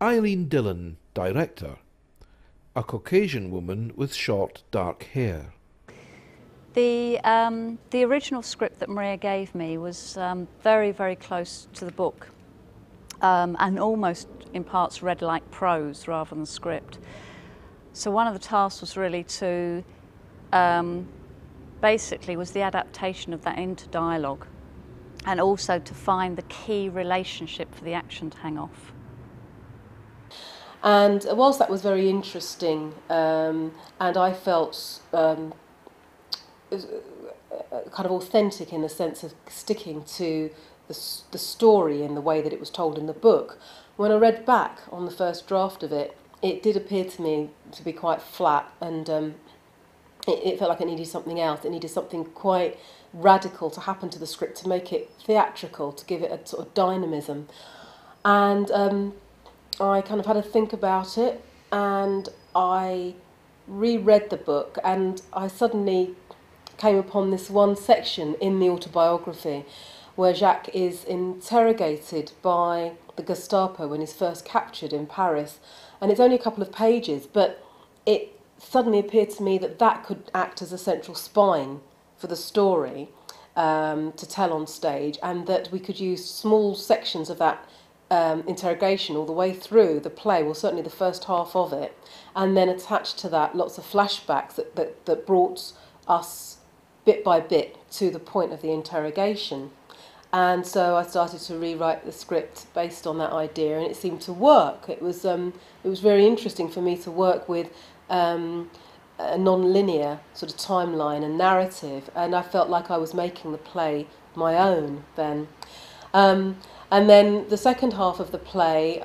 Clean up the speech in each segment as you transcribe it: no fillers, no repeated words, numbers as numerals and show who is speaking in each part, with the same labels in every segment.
Speaker 1: Eileen Dillon, director, a Caucasian woman with short dark hair.
Speaker 2: The original script that Maria gave me was very, very close to the book, and almost in parts read like prose rather than script. So one of the tasks was really to, basically was the adaptation of that into dialogue, and also to find the key relationship for the action to hang off.
Speaker 3: And whilst that was very interesting, and I felt kind of authentic in the sense of sticking to the story in the way that it was told in the book, when I read back on the first draft of it, it did appear to me to be quite flat, and it felt like it needed something else. It needed something quite radical to happen to the script to make it theatrical, to give it a sort of dynamism. And I kind of had to think about it, and I reread the book, and I suddenly came upon this one section in the autobiography where Jacques is interrogated by the Gestapo when he's first captured in Paris. And it's only a couple of pages, but it suddenly appeared to me that that could act as a central spine for the story to tell on stage, and that we could use small sections of that interrogation all the way through the play, well, certainly the first half of it, and then attached to that lots of flashbacks that brought us bit by bit to the point of the interrogation. And so I started to rewrite the script based on that idea, and it seemed to work. It was very interesting for me to work with a non-linear sort of timeline and narrative, and I felt like I was making the play my own then. And then the second half of the play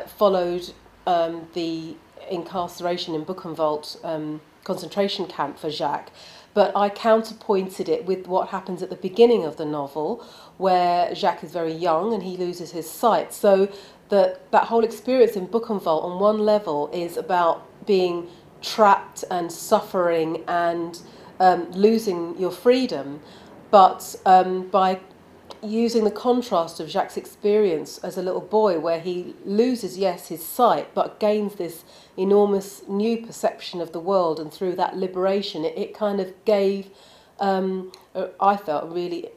Speaker 3: followed the incarceration in Buchenwald concentration camp for Jacques, but I counterpointed it with what happens at the beginning of the novel, where Jacques is very young and he loses his sight. So that whole experience in Buchenwald on one level is about being trapped and suffering and losing your freedom, but by using the contrast of Jacques' experience as a little boy, where he loses, yes, his sight, but gains this enormous new perception of the world, and through that liberation, it kind of gave, I felt, a really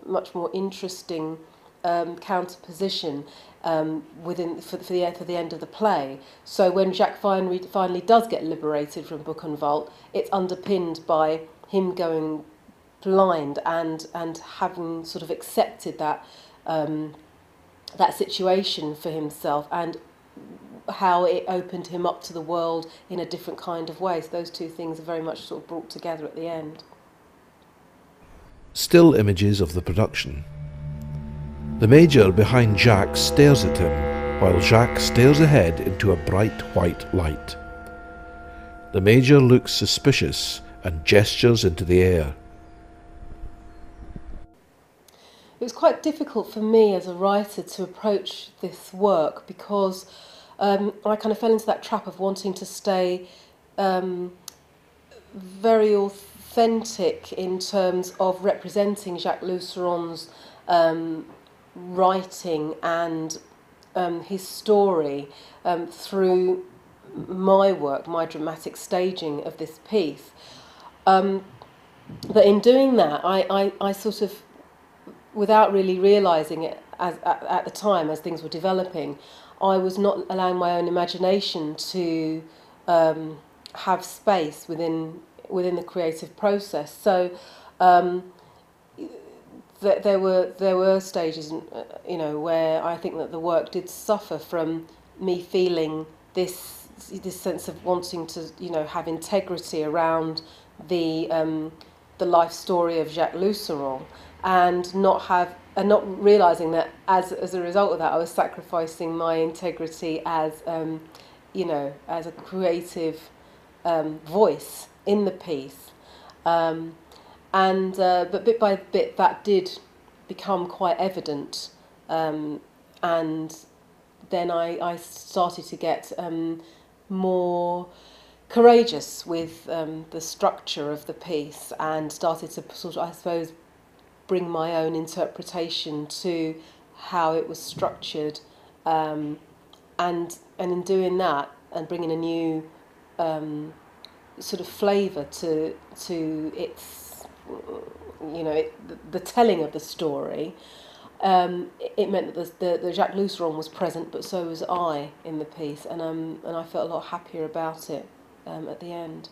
Speaker 3: much more interesting counterposition for the end of the play. So when Jacques finally does get liberated from Buchenwald, it's underpinned by him going blind and having sort of accepted that that situation for himself, and how it opened him up to the world in a different kind of way. So those two things are very much sort of brought together at the end.
Speaker 1: Still images of the production. The Major behind Jacques stares at him, while Jacques stares ahead into a bright white light. The Major looks suspicious and gestures into the air.
Speaker 3: It was quite difficult for me as a writer to approach this work, because I kind of fell into that trap of wanting to stay very authentic in terms of representing Jacques Lusseron's writing and his story through my work, my dramatic staging of this piece. But in doing that, I sort of, without really realising it at the time as things were developing, I was not allowing my own imagination to have space within the creative process. So there were stages, where I think that the work did suffer from me feeling this sense of wanting to, have integrity around the life story of Jacques Lusseron, and not realising that as a result of that, I was sacrificing my integrity as as a creative voice in the piece, but bit by bit that did become quite evident, and then I started to get more courageous with the structure of the piece, and started to sort of, I suppose, bring my own interpretation to how it was structured, and and in doing that and bringing a new sort of flavour to its, you know, the telling of the story, it meant that the Jacques Lousseron was present, but so was I in the piece, and I felt a lot happier about it at the end.